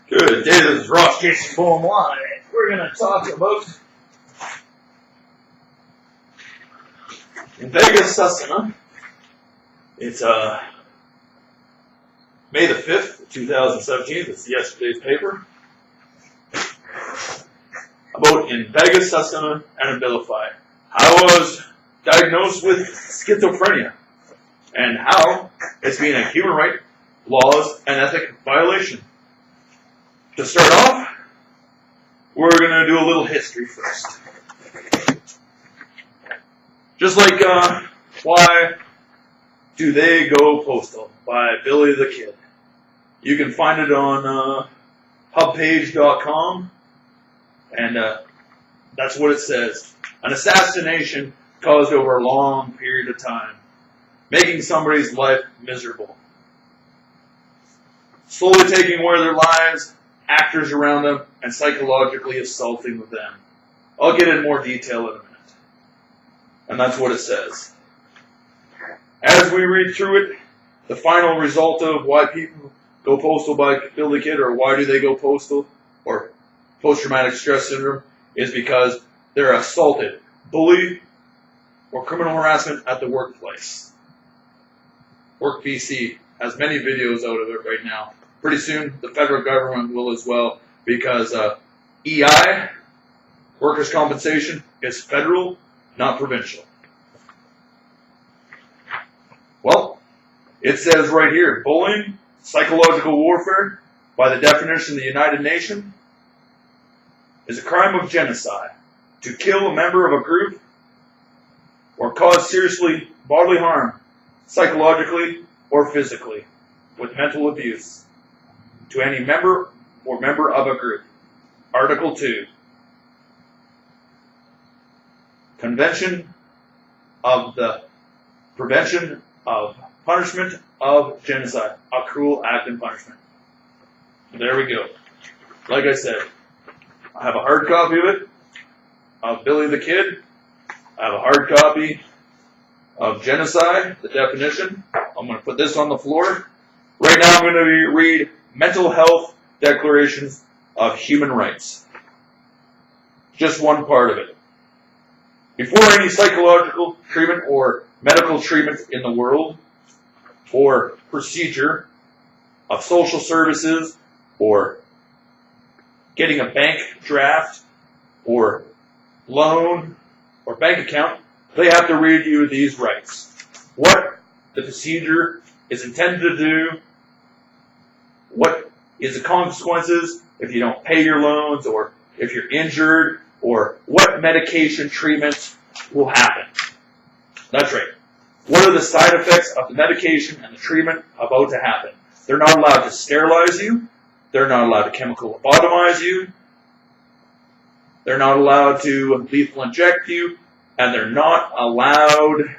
Good day, this is Ross Jason Bowen Live. We're going to talk about in Vegas, Susquehanna. It's May the 5th, 2017. It's yesterday's paper. About in Vegas, Susquehanna, and Abilify. How I was diagnosed with schizophrenia and how it's been a human right, laws, and ethic violation. To start off, we're going to do a little history first. Just like Why Do They Go Postal by Billy the Kid. You can find it on hubpage.com, and that's what it says. An assassination caused over a long period of time, making somebody's life miserable. Slowly taking away their lives, actors around them, and psychologically assaulting them. I'll get in more detail in a minute. And that's what it says. As we read through it, the final result of why people go postal by Billy the Kid, or why do they go postal, or post-traumatic stress syndrome, is because they're assaulted, bullied, or criminal harassment at the workplace. Work BC has many videos out of it right now. Pretty soon, the federal government will as well, because EI, workers' compensation, is federal, not provincial. Well, it says right here, bullying, psychological warfare, by the definition of the United Nations, is a crime of genocide. To kill a member of a group or cause seriously bodily harm, psychologically or physically, with mental abuse, to any member or member of a group. Article 2. Convention of the Prevention of Punishment of Genocide. A cruel act and punishment. There we go. Like I said, I have a hard copy of it, of Billy the Kid. I have a hard copy of genocide, the definition. I'm going to put this on the floor. Right now I'm going to read Mental Health Declarations of Human Rights. Just one part of it. Before any psychological treatment or medical treatment in the world, or procedure of social services, or getting a bank draft, or loan, or bank account, they have to read you these rights. What the procedure is intended to do, what is the consequences if you don't pay your loans, or if you're injured, or what medication treatments will happen. That's right. What are the side effects of the medication and the treatment about to happen? They're not allowed to sterilize you. They're not allowed to chemical lobotomize you. They're not allowed to lethal inject you. And they're not allowed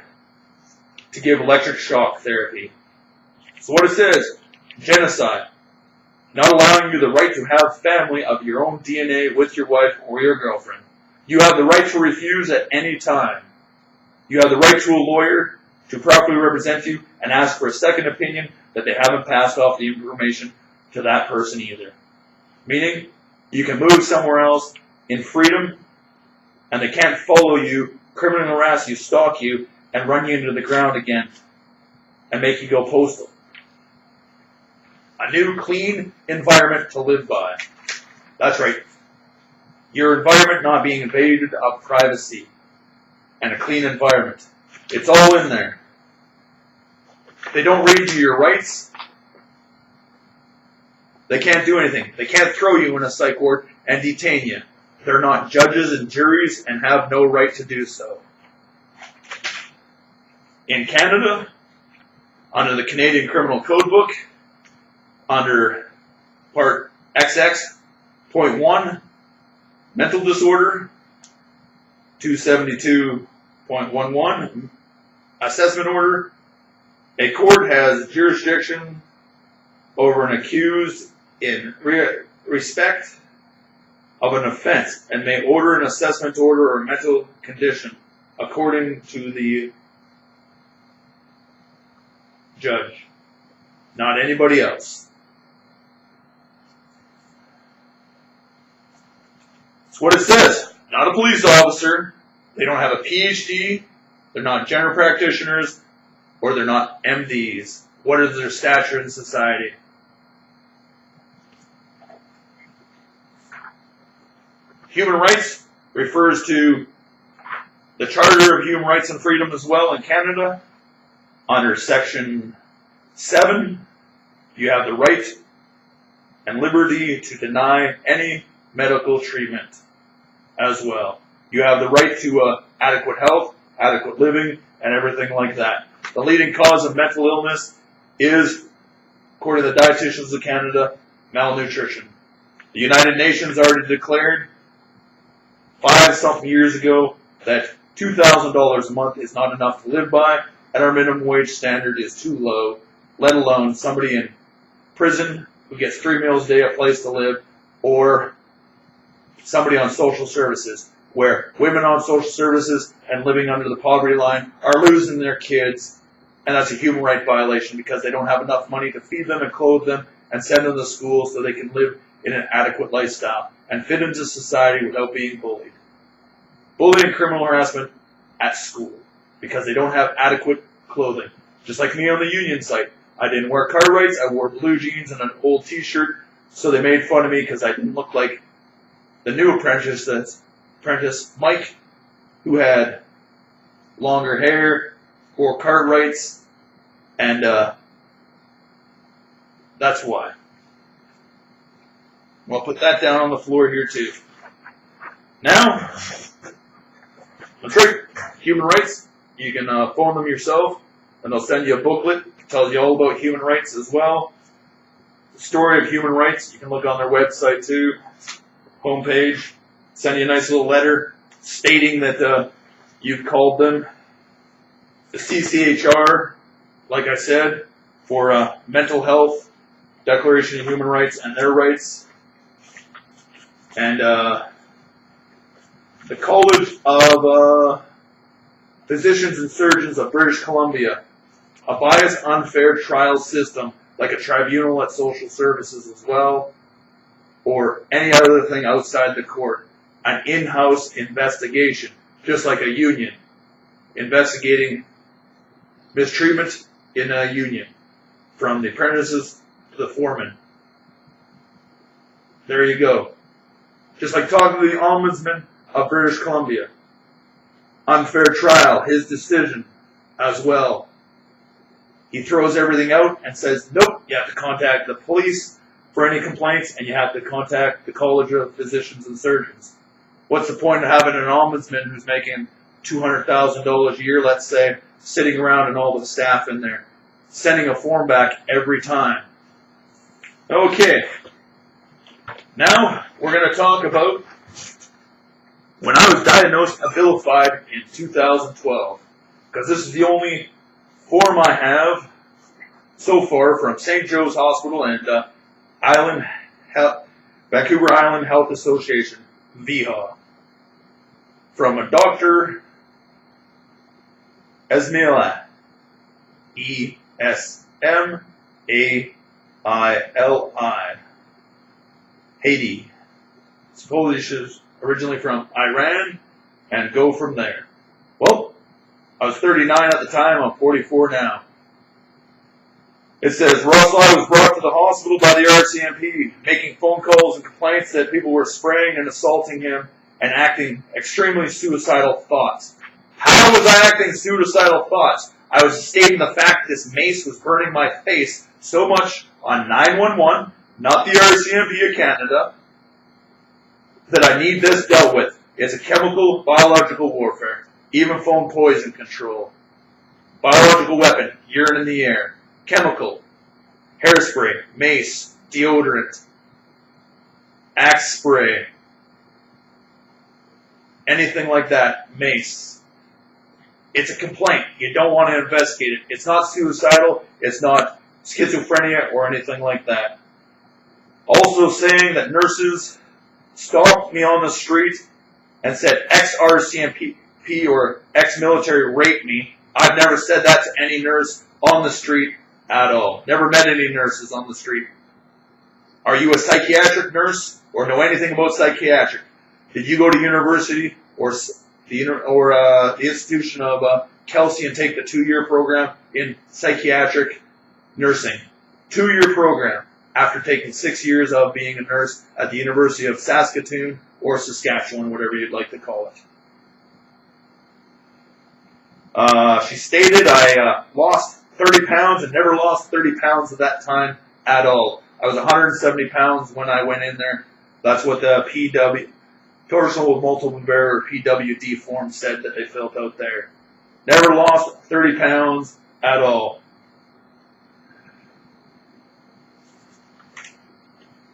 to give electric shock therapy. So what it says, genocide. Not allowing you the right to have family of your own DNA with your wife or your girlfriend. You have the right to refuse at any time. You have the right to a lawyer to properly represent you and ask for a second opinion that they haven't passed off the information to that person either. Meaning, you can move somewhere else in freedom and they can't follow you, criminally harass you, stalk you, and run you into the ground again and make you go postal. A new, clean environment to live by. That's right. Your environment not being invaded of privacy and a clean environment. It's all in there. They don't read you your rights. They can't do anything. They can't throw you in a psych ward and detain you. They're not judges and juries and have no right to do so. In Canada, under the Canadian Criminal Code Book, under Part XX.1, mental disorder, 272.11, assessment order, a court has jurisdiction over an accused in respect of an offense and may order an assessment order or mental condition according to the judge, not anybody else. It's what it says. Not a police officer. They don't have a PhD. They're not general practitioners. Or they're not MDs. What is their stature in society? Human rights refers to the Charter of Human Rights and Freedom as well in Canada. Under Section 7, you have the right and liberty to deny any medical treatment as well. You have the right to adequate health, adequate living, and everything like that. The leading cause of mental illness is, according to the Dietitians of Canada, malnutrition. The United Nations already declared 5-something years ago that $2,000 a month is not enough to live by, and our minimum wage standard is too low, let alone somebody in prison who gets 3 meals a day, a place to live, or somebody on social services, where women on social services and living under the poverty line are losing their kids, and that's a human right violation because they don't have enough money to feed them and clothe them and send them to school so they can live in an adequate lifestyle and fit into society without being bullied. Bullying and criminal harassment at school because they don't have adequate clothing. Just like me on the union site. I didn't wear Cartwrights, I wore blue jeans and an old t-shirt, so they made fun of me because I didn't look like the new apprentice Mike, who had longer hair, wore Cartwrights, and that's why. I'll put that down on the floor here too. Now, that's right, human rights. You can phone them yourself, and they'll send you a booklet that tells you all about human rights as well. The story of human rights, you can look on their website too, homepage. Send you a nice little letter stating that you've called them. The CCHR, like I said, for mental health, Declaration of Human Rights and their rights. And the College of Physicians and Surgeons of British Columbia, a biased, unfair trial system, like a tribunal at social services as well, or any other thing outside the court. An in-house investigation, just like a union, investigating mistreatment in a union, from the apprentices to the foreman. There you go. Just like talking to the Ombudsman of British Columbia. Unfair trial, his decision as well. He throws everything out and says, nope, you have to contact the police for any complaints, and you have to contact the College of Physicians and Surgeons. What's the point of having an ombudsman who's making $200,000 a year, let's say, sitting around and all the staff in there, sending a form back every time? Okay. Now, we're going to talk about when I was diagnosed and vilified in 2012. Because this is the only form I have so far from St. Joe's Hospital and Vancouver Island Health Association, VHA. From a Dr. Esmaili, E-S-M-A-I-L-I, Haiti. Supposedly she's originally from Iran, and go from there. Well, I was 39 at the time, I'm 44 now. It says, Rosslau was brought to the hospital by the RCMP, making phone calls and complaints that people were spraying and assaulting him and acting extremely suicidal thoughts. How was I acting suicidal thoughts? I was stating the fact this mace was burning my face so much on 911, not the RCMP of Canada, that I need this dealt with. It's a chemical, biological warfare, even phone poison control. Biological weapon, urine in the air. Chemical, hairspray, mace, deodorant, axe spray, anything like that, mace. It's a complaint. You don't want to investigate it. It's not suicidal. It's not schizophrenia or anything like that. Also saying that nurses stopped me on the street and said ex-RCMP or ex-military raped me. I've never said that to any nurse on the street at all. Never met any nurses on the street. Are you a psychiatric nurse or know anything about psychiatric? Did you go to university or the institution of Kelsey and take the 2-year program in psychiatric nursing? 2-year program after taking 6 years of being a nurse at the University of Saskatoon or Saskatchewan, whatever you'd like to call it. She stated, I lost 30 pounds and never lost 30 pounds at that time at all. I was 170 pounds when I went in there. That's what the personal multiple bearer PWD form said that they filled out there. Never lost 30 pounds at all.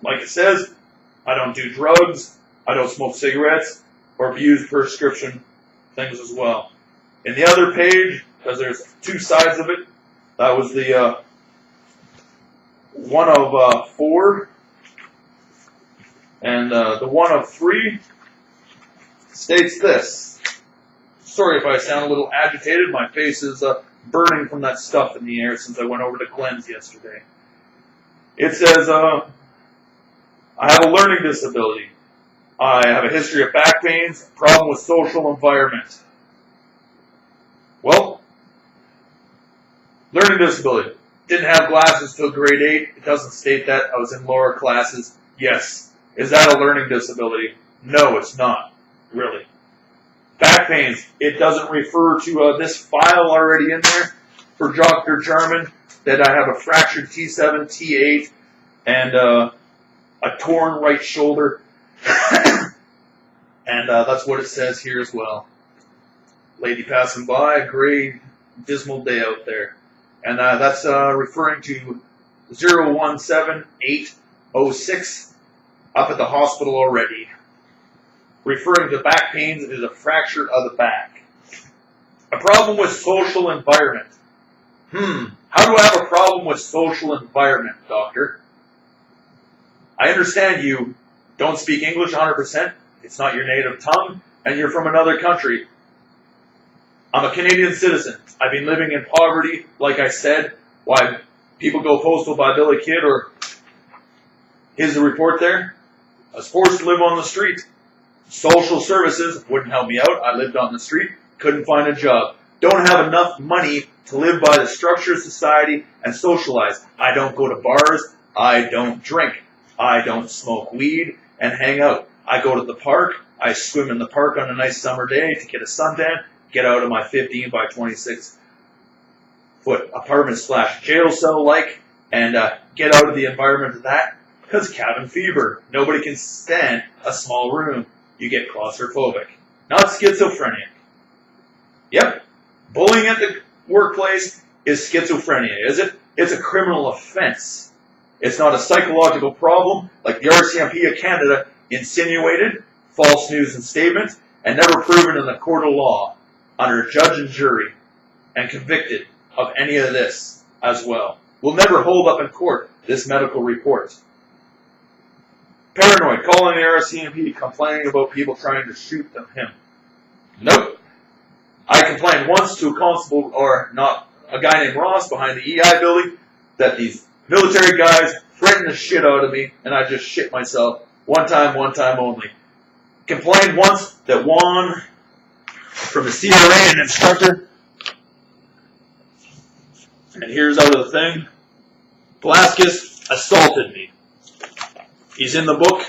Like it says, I don't do drugs, I don't smoke cigarettes, or abuse prescription things as well. In the other page, because there's 2 sides of it, that was the one of 4, and the one of 3 states this. Sorry if I sound a little agitated, my face is burning from that stuff in the air since I went over to Glenn's yesterday. It says, I have a learning disability. I have a history of back pains, problem with social environment. Well, learning disability. Didn't have glasses till grade 8. It doesn't state that. I was in lower classes. Yes. Is that a learning disability? No, it's not. Really. Back pains. It doesn't refer to this file already in there for Dr. Jarman that I have a fractured T7, T8, and a torn right shoulder. And that's what it says here as well. Lady passing by, a gray, dismal day out there. And that's referring to 017806 up at the hospital already. Referring to back pains, it is a fracture of the back. A problem with social environment. How do I have a problem with social environment, doctor? I understand you don't speak English 100%. It's not your native tongue, and you're from another country. I'm a Canadian citizen. I've been living in poverty, like I said. Why people go postal by Billy Kid, or here's the report there. I was forced to live on the street. Social services wouldn't help me out. I lived on the street, couldn't find a job. Don't have enough money to live by the structure of society and socialize. I don't go to bars. I don't drink. I don't smoke weed and hang out. I go to the park. I swim in the park on a nice summer day to get a suntan, get out of my 15 by 26 foot apartment / jail cell and get out of the environment of that, because cabin fever. Nobody can stand a small room. You get claustrophobic. Not schizophrenic. Yep. Bullying at the workplace is schizophrenia, is it? It's a criminal offense. It's not a psychological problem like the RCMP of Canada insinuated, false news and statement, and never proven in the court of law under judge and jury and convicted of any of this as well. Will never hold up in court this medical report. Paranoid, calling the RCMP, complaining about people trying to shoot him. Nope. I complained once to a constable, or not, a guy named Ross behind the EI building, that these military guys threatened the shit out of me, and I just shit myself. One time only. Complained once that Juan from the CRA, an instructor, and here's out of the thing, Velasquez assaulted me. He's in the book.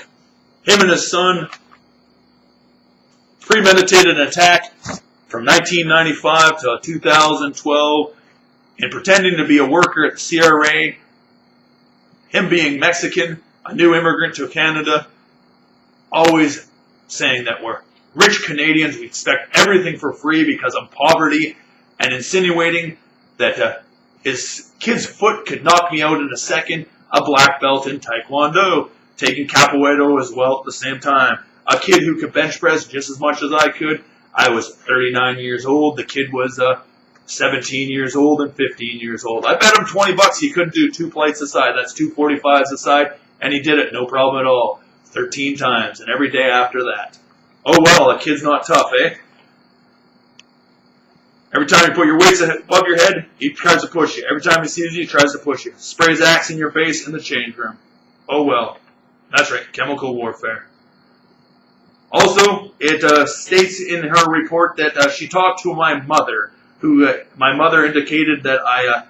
Him and his son premeditated an attack from 1995 to 2012 and pretending to be a worker at the CRA. Him being Mexican, a new immigrant to Canada, always saying that we're rich Canadians, we expect everything for free because of poverty, and insinuating that his kid's foot could knock me out in a second, a black belt in Taekwondo, taking Capoeira as well at the same time. A kid who could bench press just as much as I could. I was 39 years old. The kid was 17 years old and 15 years old. I bet him $20 he couldn't do 2 plates a side. That's 2 45s a side, and he did it, no problem at all. 13 times, and every day after that. Oh well, a kid's not tough, eh? Every time you put your weights above your head, he tries to push you. Every time he sees you, he tries to push you. Sprays axe in your face in the change room. Oh well. That's right, chemical warfare. Also, it states in her report that she talked to my mother, who my mother indicated that I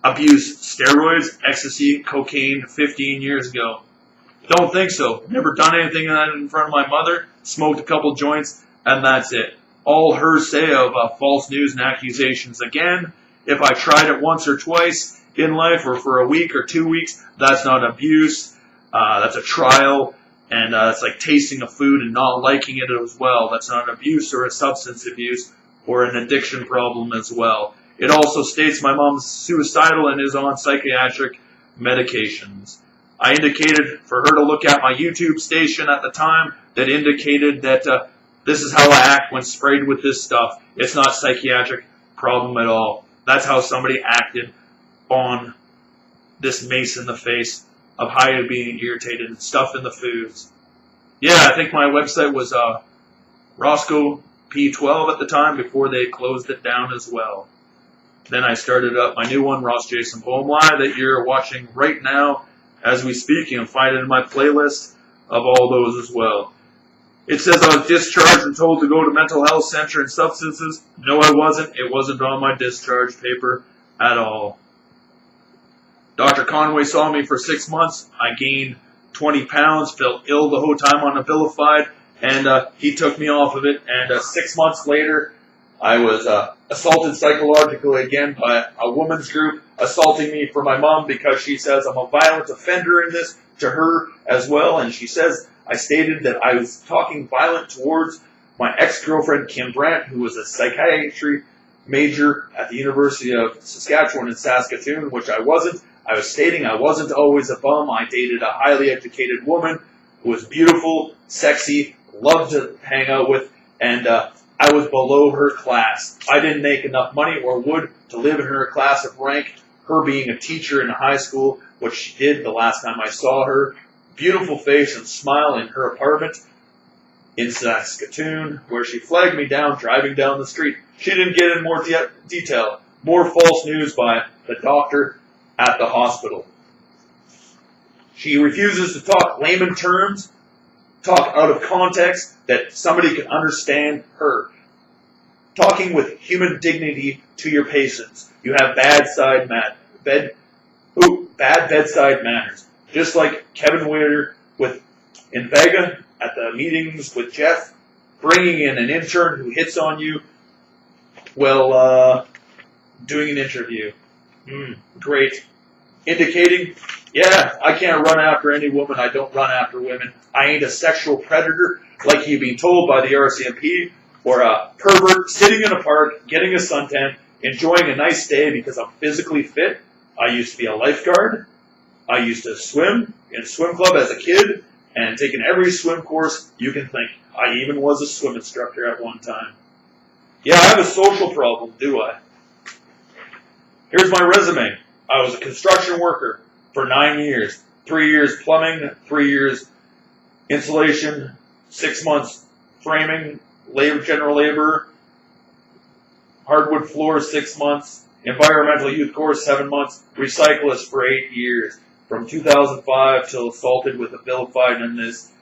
abused steroids, ecstasy, cocaine 15 years ago. Don't think so. Never done anything like that in front of my mother. Smoked a couple joints, and that's it. All her say of false news and accusations. Again, if I tried it once or twice in life, or for a week or 2 weeks, that's not abuse. That's a trial, and it's like tasting a food and not liking it as well. That's not abuse or a substance abuse or an addiction problem as well. It also states my mom's suicidal and is on psychiatric medications. I indicated for her to look at my YouTube station at the time that indicated that this is how I act when sprayed with this stuff. It's not a psychiatric problem at all. That's how somebody acted on this mace in the face of how being irritated and stuff in the foods. Yeah, I think my website was Roscoe P12 at the time before they closed it down as well. Then I started up my new one, Ross Jason Poem Live, that you're watching right now as we speak. You can find it in my playlist of all those as well. It says I was discharged and told to go to mental health center and substances. No, I wasn't. It wasn't on my discharge paper at all. Dr. Conway saw me for 6 months. I gained 20 pounds, felt ill the whole time on Abilified, and he took me off of it. And 6 months later, I was assaulted psychologically again by a woman's group, assaulting me for my mom because she says I'm a violent offender in this to her as well. And she says I stated that I was talking violent towards my ex-girlfriend, Kim Brandt, who was a psychiatry major at the University of Saskatchewan in Saskatoon, which I wasn't. I was stating I wasn't always a bum. I dated a highly educated woman who was beautiful, sexy, loved to hang out with, and I was below her class. I didn't make enough money or would to live in her class of rank. Her being a teacher in high school, which she did the last time I saw her. Beautiful face and smile in her apartment in Saskatoon, where she flagged me down driving down the street. She didn't get in more detail. More false news by the doctor at the hospital. She refuses to talk layman terms, talk out of context that somebody can understand her. Talking with human dignity to your patients. You have bad bedside manners. Just like Kevin Witter in Vega at the meetings with Jeff, bringing in an intern who hits on you while doing an interview. Great. Indicating, yeah, I can't run after any woman. I don't run after women. I ain't a sexual predator like you've been told by the RCMP, or a pervert sitting in a park, getting a suntan, enjoying a nice day because I'm physically fit. I used to be a lifeguard. I used to swim in a swim club as a kid and taken every swim course you can think. I even was a swim instructor at one time. Yeah, I have a social problem, do I? Here's my resume. I was a construction worker for 9 years. 3 years plumbing, 3 years insulation, 6 months framing, general labor, hardwood floors 6 months, environmental youth course 7 months, recyclist for 8 years. From 2005 till assaulted with Abilified in this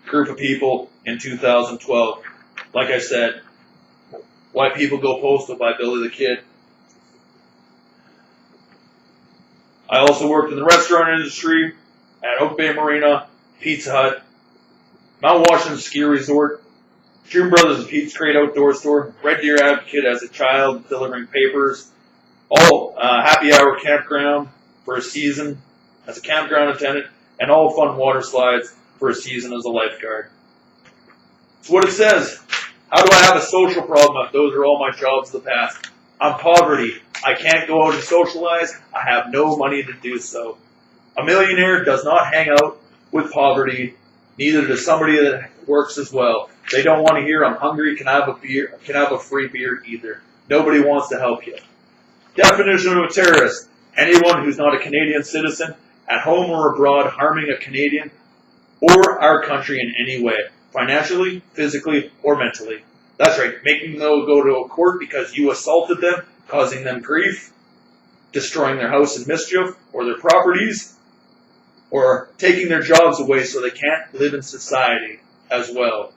group of people in 2012. Like I said, Why People Go Postal by Billy the Kid. I also worked in the restaurant industry at Oak Bay Marina, Pizza Hut, Mount Washington Ski Resort, June Brothers Pete's Crate Outdoor Store, Red Deer Advocate as a child, delivering papers, all happy hour campground for a season as a campground attendant, and all fun water slides for a season as a lifeguard. It's what it says. How do I have a social problem if those are all my jobs of the past? I'm poverty. I can't go out and socialize. I have no money to do so. A millionaire does not hang out with poverty. Neither does somebody that works as well. They don't want to hear I'm hungry, can I have a beer, can I have a free beer either. Nobody wants to help you. Definition of a terrorist. Anyone who's not a Canadian citizen, at home or abroad, harming a Canadian or our country in any way, financially, physically, or mentally. That's right, making them go to a court because you assaulted them, causing them grief, destroying their house in mischief, or their properties, or taking their jobs away so they can't live in society as well.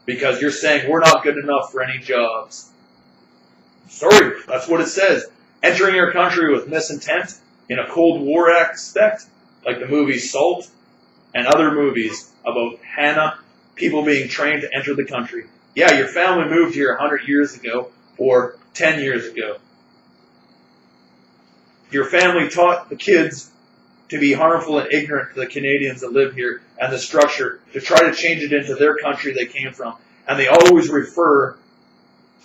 because you're saying we're not good enough for any jobs. Sorry, that's what it says. Entering our country with misintent in a Cold War aspect, like the movie Salt and other movies about Hannah, people being trained to enter the country. Yeah, your family moved here 100 years ago or 10 years ago. Your family taught the kids to be harmful and ignorant to the Canadians that live here and the structure, to try to change it into their country they came from. And they always refer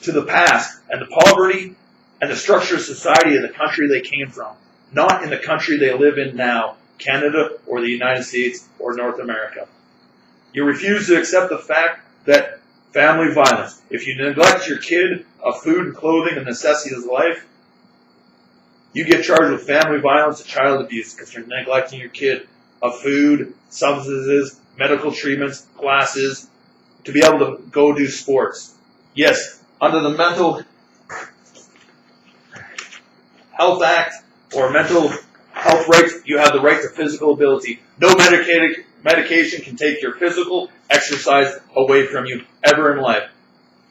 to the past and the poverty and the structure of society of the country they came from, not in the country they live in now, Canada or the United States or North America. You refuse to accept the fact that family violence, if you neglect your kid of food and clothing and necessities of life, you get charged with family violence and child abuse because you're neglecting your kid of food, substances, medical treatments, classes, to be able to go do sports. Yes, under the Mental Health Act or mental health rights, you have the right to physical ability. No medication can take your physical exercise away from you ever in life.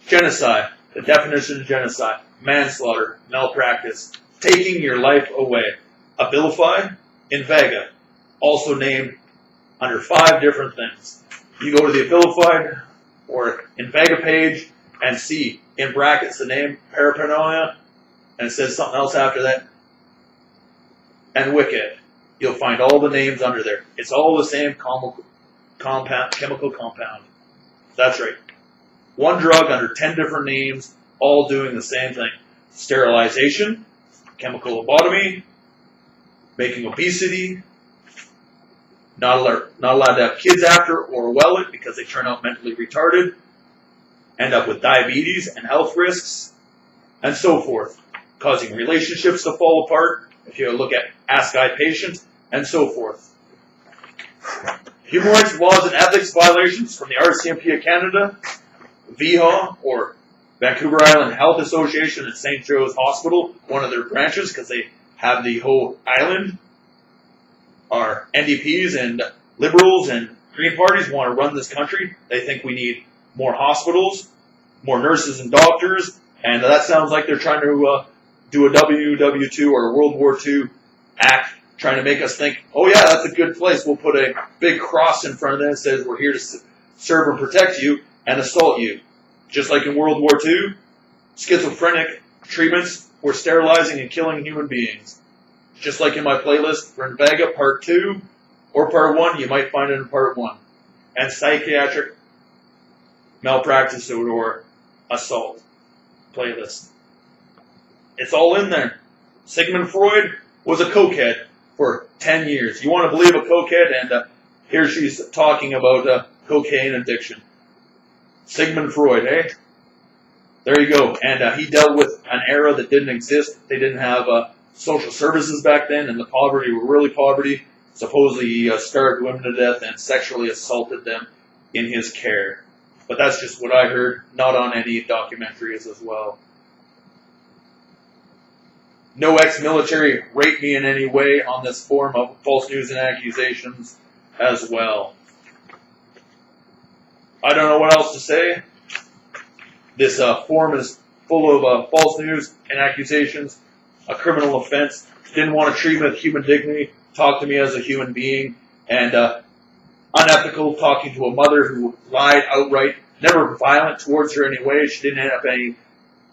Genocide, the definition of genocide, manslaughter, malpractice, taking your life away. Abilify, Invega, also named under 5 different things. You go to the Abilified or Invega page and see in brackets the name paraphernalia, and it says something else after that, and Wicked. You'll find all the names under there. It's all the same chemical compound. That's right. One drug under 10 different names, all doing the same thing. Sterilization, chemical lobotomy, making obesity, not allowed to have kids after or well it because they turn out mentally retarded, end up with diabetes and health risks, and so forth, causing relationships to fall apart, if you look at Ask I Patient, and so forth. Human rights laws and ethics violations from the RCMP of Canada, VHA, or Vancouver Island Health Association and St. Joe's Hospital, one of their branches, because they have the whole island, are NDPs and Liberals and Green parties want to run this country. They think we need more hospitals, more nurses and doctors, and that sounds like they're trying to do a WW2 or a World War II act, trying to make us think, oh yeah, that's a good place. We'll put a big cross in front of it that says we're here to serve and protect you and assault you. Just like in World War II, schizophrenic treatments were sterilizing and killing human beings. Just like in my playlist for Invega Part 2 or Part 1, you might find it in Part 1. And psychiatric malpractice or assault playlist. It's all in there. Sigmund Freud was a cokehead for 10 years. You want to believe a cokehead? And here she's talking about cocaine addiction. Sigmund Freud, eh? There you go. And he dealt with an era that didn't exist. They didn't have social services back then, and the poverty were really poverty. Supposedly he starved women to death and sexually assaulted them in his care. But that's just what I heard, not on any documentaries as well. No ex-military raped me in any way on this form of false news and accusations as well. I don't know what else to say. This form is full of false news and accusations, a criminal offense. Didn't want to treat me with human dignity, talk to me as a human being, and unethical, talking to a mother who lied outright, never violent towards her in any way. She didn't end up in any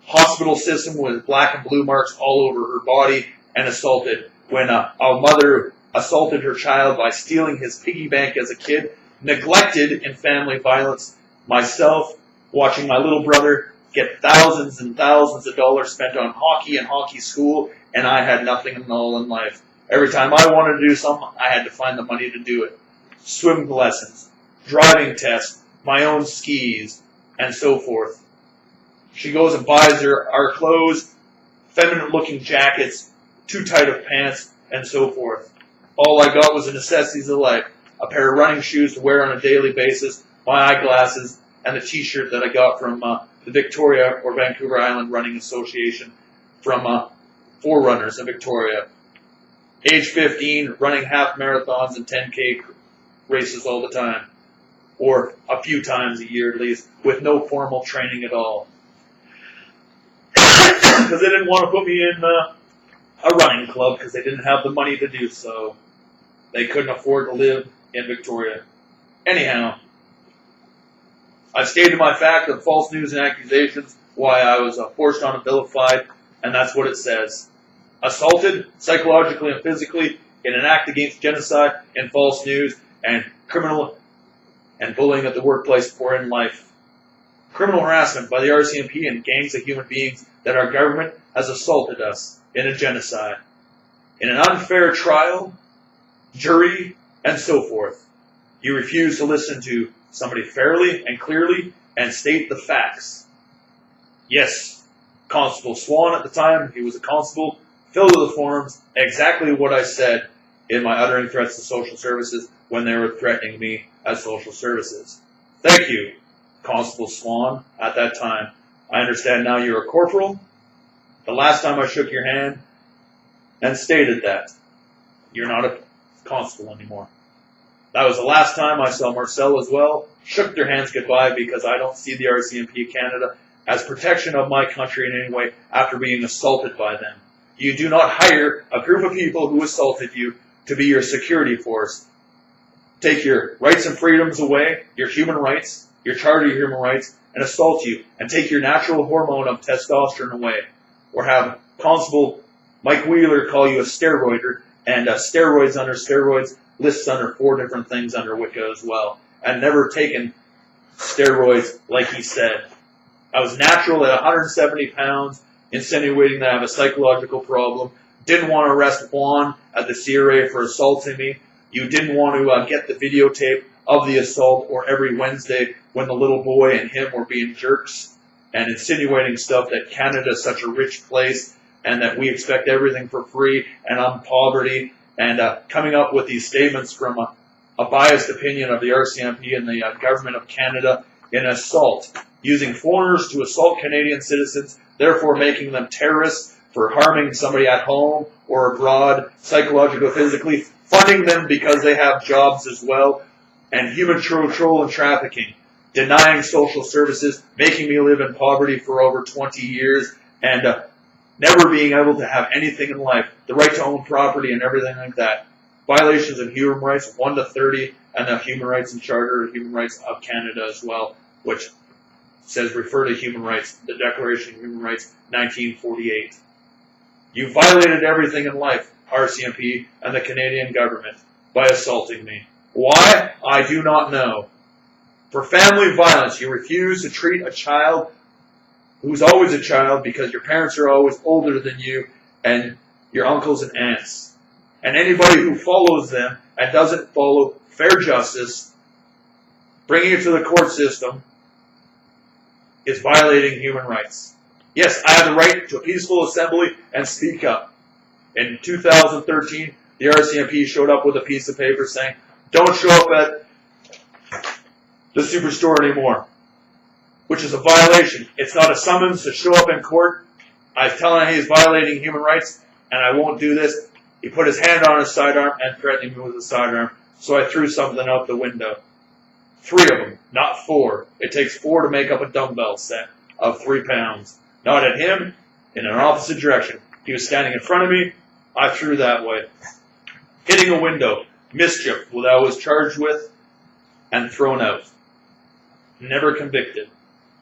hospital system with black and blue marks all over her body and assaulted. When a mother assaulted her child by stealing his piggy bank as a kid, neglected in family violence, myself, watching my little brother get thousands and thousands of dollars spent on hockey and hockey school, and I had nothing at all in life. Every time I wanted to do something, I had to find the money to do it. Swim lessons, driving tests, my own skis, and so forth. She goes and buys our clothes, feminine-looking jackets, too tight of pants, and so forth. All I got was the necessities of life. A pair of running shoes to wear on a daily basis, my eyeglasses, and a t-shirt that I got from the Victoria or Vancouver Island Running Association from Forerunners in Victoria. Age 15, running half marathons and 10K races all the time. or a few times a year at least, with no formal training at all. Because they didn't want to put me in a running club because they didn't have the money to do so. They couldn't afford to live in Victoria. Anyhow, I've stated my fact of false news and accusations, why I was forced on and vilified, and that's what it says. Assaulted, psychologically and physically, in an act against genocide and false news, and criminal and bullying at the workplace or in life. Criminal harassment by the RCMP and gangs of human beings that our government has assaulted us in a genocide. In an unfair trial, jury, and so forth. You refuse to listen to somebody fairly and clearly and state the facts. Yes, Constable Swan at the time, he was a constable, filled with the forms exactly what I said in my uttering threats to social services when they were threatening me as social services. Thank you, Constable Swan, at that time. I understand now you're a corporal. The last time I shook your hand and stated that you're not a constable anymore. That was the last time I saw Marcel as well, shook their hands goodbye because I don't see the RCMP Canada as protection of my country in any way after being assaulted by them. You do not hire a group of people who assaulted you to be your security force. Take your rights and freedoms away, your human rights, your charter of human rights, and assault you, and take your natural hormone of testosterone away. Or have Constable Mike Wheeler call you a steroider, and steroids under steroids lists under 4 different things under Wicca as well. And never taken steroids like he said. I was natural at 170 pounds, insinuating that I have a psychological problem. Didn't want to arrest Juan at the CRA for assaulting me. You didn't want to get the videotape of the assault or every Wednesday when the little boy and him were being jerks and insinuating stuff that Canada is such a rich place and that we expect everything for free and I'm poverty and coming up with these statements from a biased opinion of the RCMP and the government of Canada in assault, using foreigners to assault Canadian citizens, therefore making them terrorists for harming somebody at home or abroad, psychologically, physically, funding them because they have jobs as well, and human control and trafficking, denying social services, making me live in poverty for over 20 years, and never being able to have anything in life, the right to own property and everything like that. Violations of human rights, 1 to 30, and the Human Rights and Charter of Human Rights of Canada as well, which says refer to human rights, the Declaration of Human Rights, 1948. You violated everything in life, RCMP and the Canadian government, by assaulting me. Why? I do not know. For family violence, you refuse to treat a child who's always a child because your parents are always older than you and your uncles and aunts. And anybody who follows them and doesn't follow fair justice, bringing it to the court system, is violating human rights. Yes, I have the right to a peaceful assembly and speak up. In 2013, the RCMP showed up with a piece of paper saying, don't show up at the superstore anymore, which is a violation. It's not a summons to show up in court. I was telling him he's violating human rights, and I won't do this. He put his hand on his sidearm and threatened me with a sidearm, so I threw something out the window. 3 of them, not 4. It takes 4 to make up a dumbbell set of 3 pounds. Not at him, in an opposite direction. He was standing in front of me. I threw that way. Hitting a window. Mischief, what I was charged with, and thrown out. Never convicted.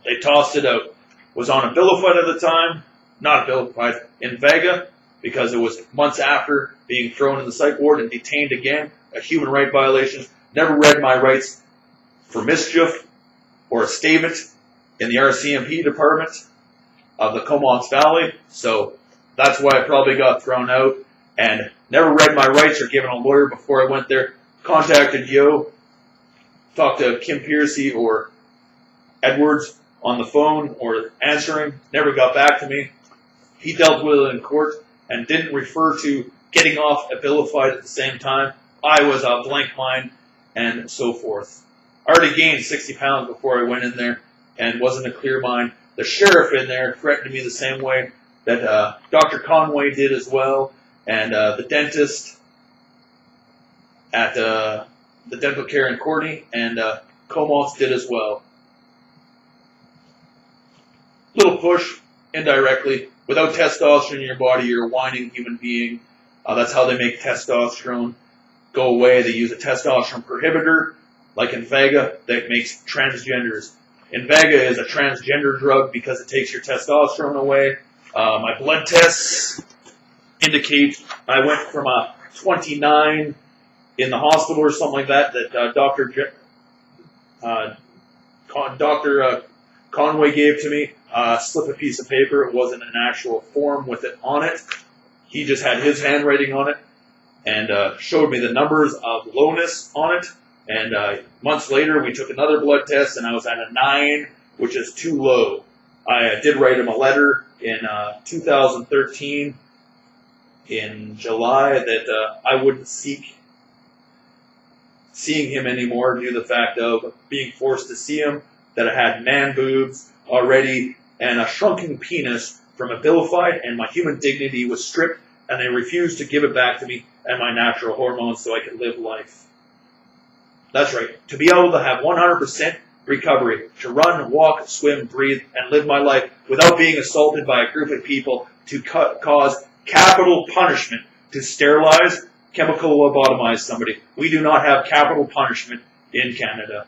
They tossed it out. Was on a bill of fight at the time. Not a bill of fight. In Vega, because it was months after being thrown in the psych ward and detained again. A human right violation. Never read my rights for mischief or a statement in the RCMP department of the Comox Valley. So that's why I probably got thrown out. And never read my rights or given a lawyer before I went there. Contacted Yo. Talked to Kim Piercy or Edwards on the phone or answering. Never got back to me. He dealt with it in court and didn't refer to getting off a bill of fight at the same time. I was a blank mind and so forth. I already gained 60 pounds before I went in there and wasn't a clear mind. The sheriff in there threatened me the same way that Dr. Conway did as well, and the dentist at the dental care in Courtney, and Comots did as well. Little push, indirectly. Without testosterone in your body, you're a whining human being. That's how they make testosterone go away. They use a testosterone prohibitor, like Invega, that makes transgenders. Invega is a transgender drug because it takes your testosterone away. My blood tests indicate I went from a 29 in the hospital or something like that Dr. Conway gave to me. Slip a piece of paper. It wasn't an actual form with it on it. He just had his handwriting on it and showed me the numbers of lowness on it. And months later, we took another blood test, and I was at a 9, which is too low. I did write him a letter in 2013 in July that I wouldn't seek seeing him anymore due to the fact of being forced to see him, that I had man boobs already and a shrunken penis from Abilified, and my human dignity was stripped, and they refused to give it back to me and my natural hormones so I could live life. That's right. To be able to have 100% recovery, to run, walk, swim, breathe, and live my life without being assaulted by a group of people to cause capital punishment, to sterilize, chemical lobotomize somebody. We do not have capital punishment in Canada.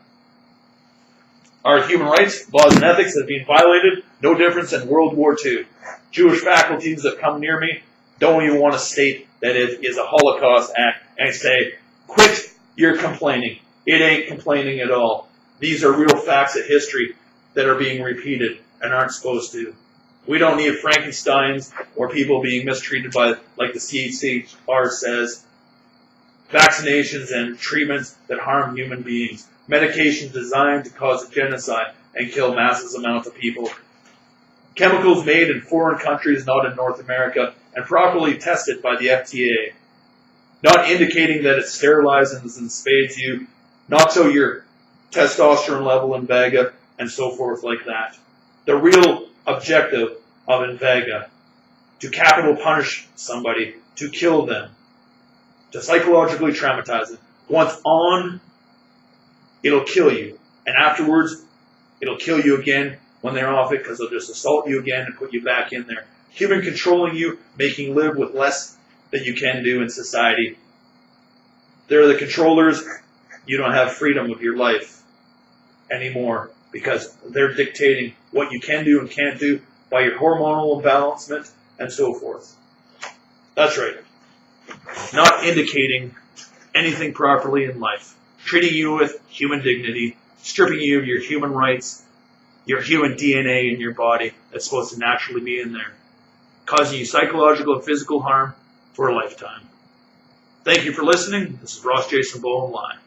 Our human rights, laws, and ethics have been violated. No difference in World War II. Jewish faculties that come near me don't even want to state that it is a Holocaust act and say, quit your complaining. It ain't complaining at all. These are real facts of history that are being repeated and aren't supposed to. We don't need Frankensteins or people being mistreated by, like the CHR says, vaccinations and treatments that harm human beings, medications designed to cause a genocide and kill massive amounts of people, chemicals made in foreign countries, not in North America, and properly tested by the FDA, not indicating that it sterilizes and spades you, knocks out your testosterone level in Invega, and so forth like that. The real objective of Invega, to capital punish somebody, to kill them, to psychologically traumatize them. Once on, it'll kill you. And afterwards, it'll kill you again when they're off it because they'll just assault you again and put you back in there. Human controlling you, making you live with less than you can do in society. They're the controllers. You don't have freedom of your life anymore because they're dictating what you can do and can't do by your hormonal imbalancement and so forth. That's right. Not indicating anything properly in life. Treating you with human dignity, stripping you of your human rights, your human DNA in your body that's supposed to naturally be in there, causing you psychological and physical harm for a lifetime. Thank you for listening. This is Ross Jason Bowen Live.